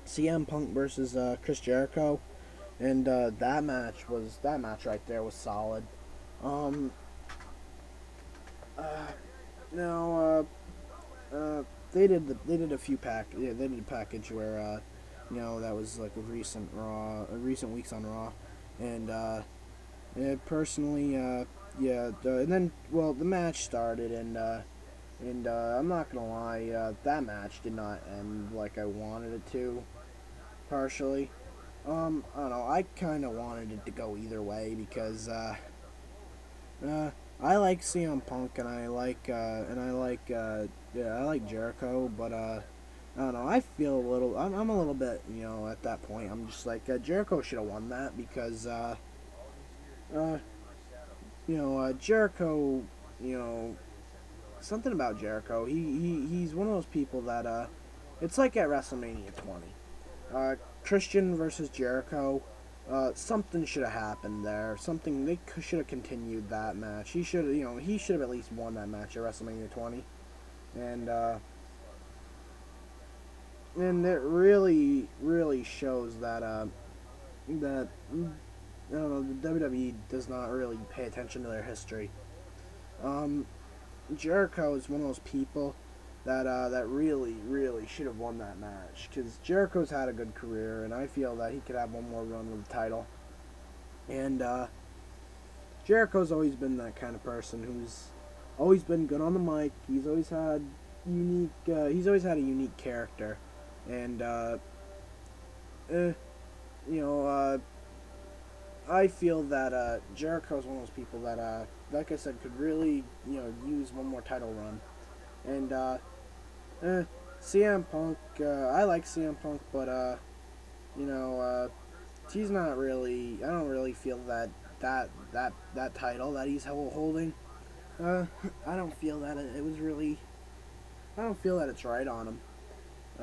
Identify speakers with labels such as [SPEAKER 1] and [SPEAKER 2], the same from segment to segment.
[SPEAKER 1] CM Punk versus Chris Jericho, and that match right there was solid. Um, uh, now they did a few they did a package where that was like a recent weeks on Raw, and personally and then the match started, and I'm not gonna lie, that match did not end like I wanted it to. Partially, I don't know. I kind of wanted it to go either way because uh, I like CM Punk I like Jericho, but I don't know. I feel a little. I'm a little bit, at that point. I'm just like Jericho should have won that because uh, Jericho. You know, something about Jericho. He's one of those people that it's like at WrestleMania 20. Christian versus Jericho. Something should have happened there. Something they should have continued that match. He should have at least won that match at WrestleMania 20, and it really really shows that I don't know, the WWE does not really pay attention to their history. Um, Jericho is one of those people that really really should have won that match because Jericho's had a good career, and I feel that he could have one more run with the title. And Jericho's always been that kind of person who's always been good on the mic. He's always had unique. He's always had a unique character, and eh, you know, I feel that Jericho's one of those people that, like I said, could really use one more title run. And eh, CM Punk, I like CM Punk, but you know, he's not really. I don't really feel that title that he's holding. Uh, I don't feel that it was really. I don't feel that it's right on him.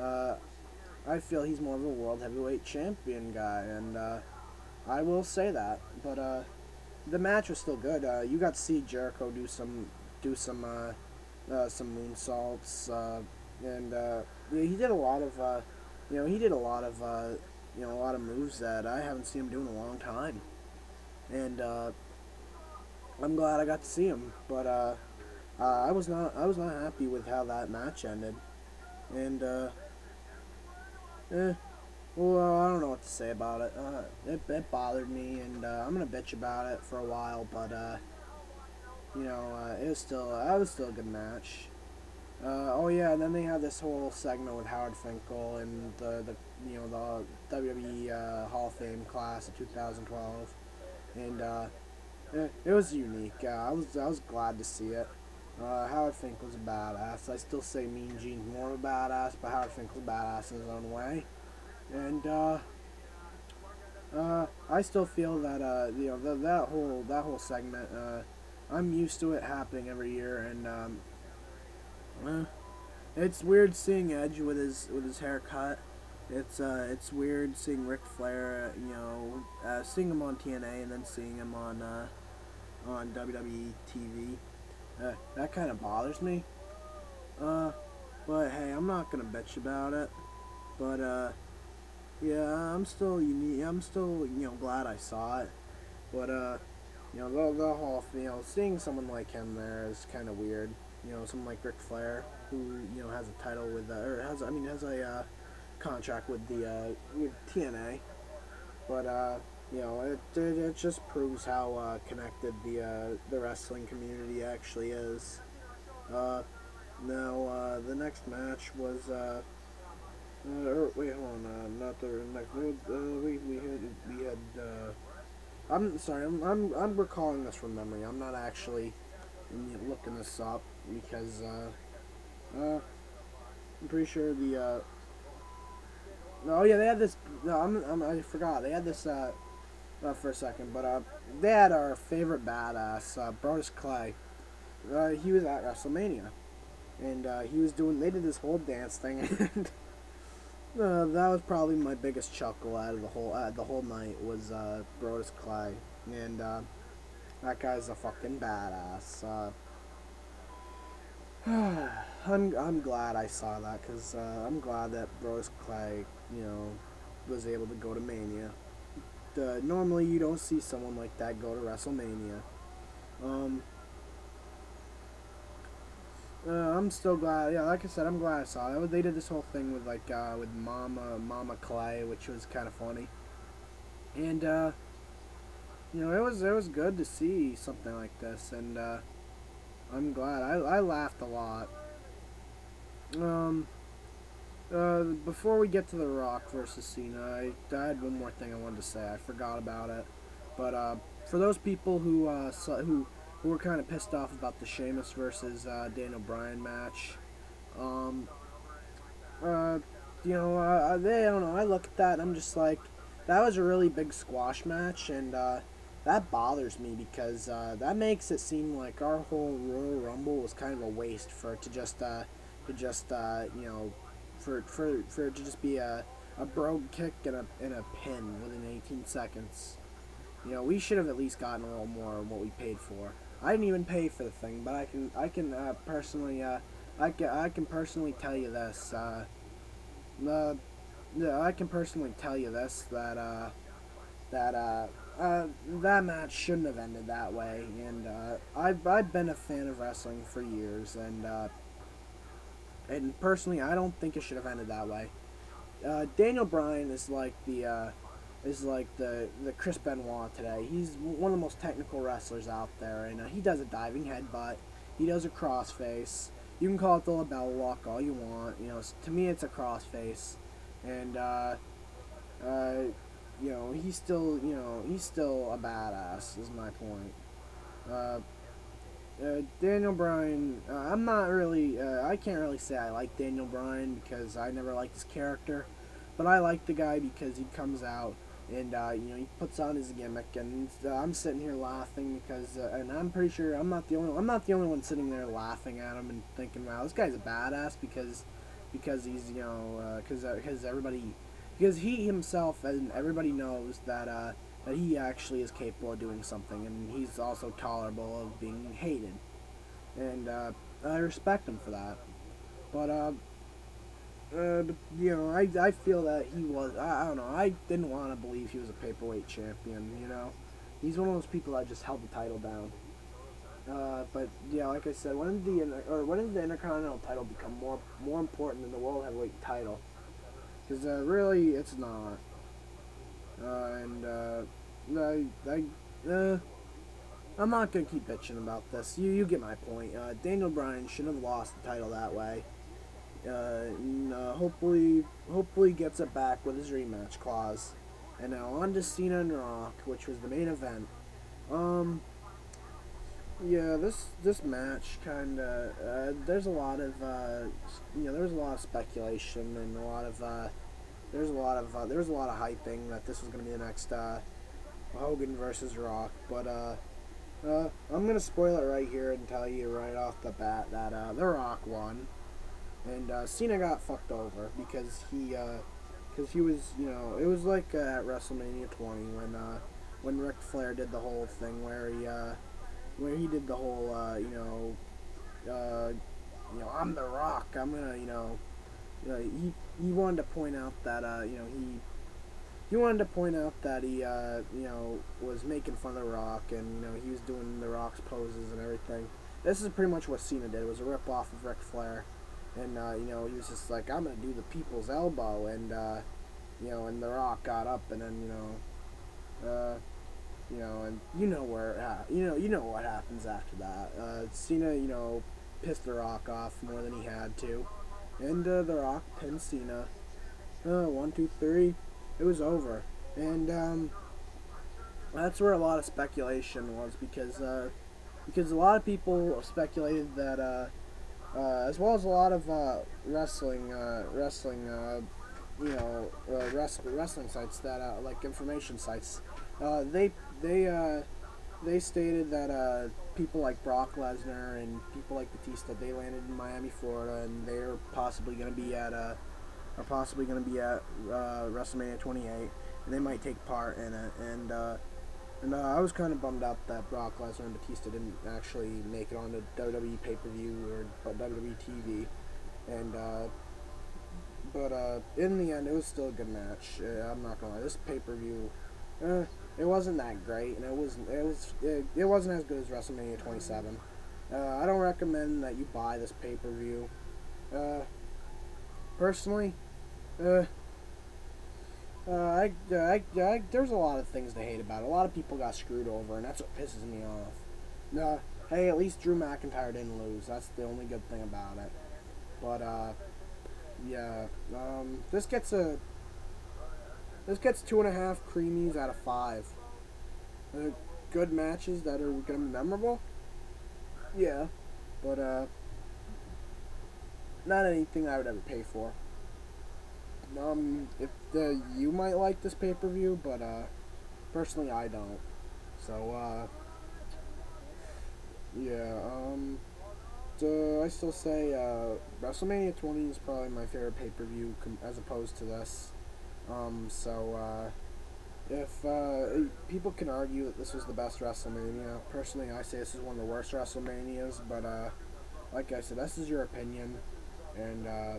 [SPEAKER 1] Uh, I feel he's more of a world heavyweight champion guy, and I will say that. But the match was still good. You got to see Jericho do some moonsaults, and yeah, he did a lot of he did a lot of a lot of moves that I haven't seen him do in a long time, and I'm glad I got to see him. But I was not happy with how that match ended, and eh, well, I don't know what to say about it. It bothered me, and I'm gonna bitch about it for a while. But it was still a good match. Oh yeah, and then they had this whole segment with Howard Finkel and the WWE Hall of Fame class of 2012, and it was unique. I was glad to see it. Howard Finkel's a badass. I still say Mean Gene's more of a badass, but Howard Finkel's a badass in his own way. And I still feel that that whole segment. I'm used to it happening every year, and uh, it's weird seeing Edge with his haircut. It's weird seeing Ric Flair, seeing him on TNA and then seeing him on WWE TV. That kind of bothers me. Uh, but hey, I'm not gonna bitch about it. But yeah, I'm still unique. I'm still glad I saw it. But the whole seeing someone like him there is kind of weird. Someone like Ric Flair who has a title with or has a contract with TNA. But it just proves how connected the wrestling community actually is. Uh, Now the next match was wait, hold on, not the next. We had. I'm sorry. I'm recalling this from memory. I'm not actually looking this up because I'm pretty sure the. Oh yeah, they had this. No, I forgot. They had this for a second, but they had our favorite badass, Brodus Clay. He was at WrestleMania, and he was doing. They did this whole dance thing, and that was probably my biggest chuckle out of the whole night was Brodus Clay, and that guy's a fucking badass. I'm glad I saw that because I'm glad that Bros Clay, you know, was able to go to Mania. Normally you don't see someone like that go to WrestleMania. Um, I'm still glad. Yeah, like I said, I'm glad I saw it. They did this whole thing with with Mama Clay, which was kind of funny, and it was good to see something like this, and I'm glad. I laughed a lot. Um, Before we get to The Rock versus Cena, I had one more thing I wanted to say. I forgot about it, but for those people who were kind of pissed off about the Sheamus versus Daniel Bryan match, um, uh, they don't know. I look at that and I'm just like, that was a really big squash match, and that bothers me because that makes it seem like our whole Royal Rumble was kind of a waste for it to just for it to just be a brogue kick and a pin within 18 seconds. We should have at least gotten a little more of what we paid for. I didn't even pay for the thing, but I can personally tell you this. Uh, I can personally tell you this that that match shouldn't have ended that way, and I've been a fan of wrestling for years, and personally I don't think it should have ended that way. Daniel Bryan is like the Chris Benoit today. He's one of the most technical wrestlers out there, and he does a diving headbutt. He does a crossface. You can call it the label lock all you want. To me it's a crossface, and uh, he's still a badass. Is my point. Uh, Daniel Bryan, I'm not really, I can't really say I like Daniel Bryan because I never liked his character, but I like the guy because he comes out and, he puts on his gimmick, and I'm sitting here laughing because, and I'm pretty sure I'm not the only one sitting there laughing at him and thinking, wow, this guy's a badass because he's, because he himself and everybody knows that he actually is capable of doing something, and he's also tolerable of being hated, and I respect him for that. But I feel that he was. I don't know. I didn't want to believe he was a paperweight champion. He's one of those people that just held the title down. But yeah, like I said, when did the Intercontinental title become more important than the World Heavyweight title? Because really, it's not. And I'm not gonna keep bitching about this. You get my point. Daniel Bryan shouldn't have lost the title that way. Hopefully gets it back with his rematch clause. And now on to Cena and Rock, which was the main event. Yeah, this match kind of there's a lot of there's a lot of speculation and there was a lot of hyping that this was going to be the next Hogan versus Rock, but I'm gonna spoil it right here and tell you right off the bat that The Rock won, and Cena got fucked over because he was it was like at WrestleMania 20 when Ric Flair did the whole thing where he did the whole I'm The Rock, I'm gonna he wanted to point out that he wanted to point out that he, was making fun of The Rock, and he was doing The Rock's poses and everything. This is pretty much what Cena did. It was a rip off of Ric Flair, and he was just like, I'm gonna do the people's elbow, and and The Rock got up, and then and you know what happens after that. Cena pissed The Rock off more than he had to, and The Rock pinned Cena. 1, 2, 3. It was over, and that's where a lot of speculation was because a lot of people speculated that as well as a lot of wrestling sites that like information sites, they they they stated that people like Brock Lesnar and people like Batista, they landed in Miami, Florida, and they're possibly going to be at WrestleMania 28, and they might take part in it. And And I was kind of bummed out that Brock Lesnar and Batista didn't actually make it on the WWE pay per view or WWE TV. And but in the end, it was still a good match. I'm not gonna lie. This pay per view, it wasn't that great, and it wasn't as good as WrestleMania 27. I don't recommend that you buy this pay per view. Uh, Personally, uh, there's a lot of things to hate about it. A lot of people got screwed over, and that's what pisses me off. Hey, at least Drew McIntyre didn't lose. That's the only good thing about it. But yeah, this gets 2.5 creamies out of 5. Good matches that are gonna be memorable. Yeah, but not anything I would ever pay for. If you might like this pay per view, but personally I don't. So yeah, I still say WrestleMania 20 is probably my favorite pay per view as opposed to this. So if people can argue that this was the best WrestleMania, personally I say this is one of the worst WrestleManias. But like I said, this is your opinion, and uh,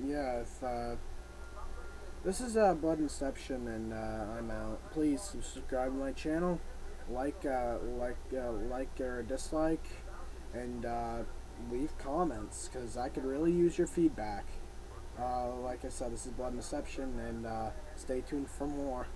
[SPEAKER 1] yeah, if this is Blood Inception, and I'm out. Please subscribe to my channel, like or dislike, and leave comments because I could really use your feedback. Like I said, this is Blood Inception, and stay tuned for more.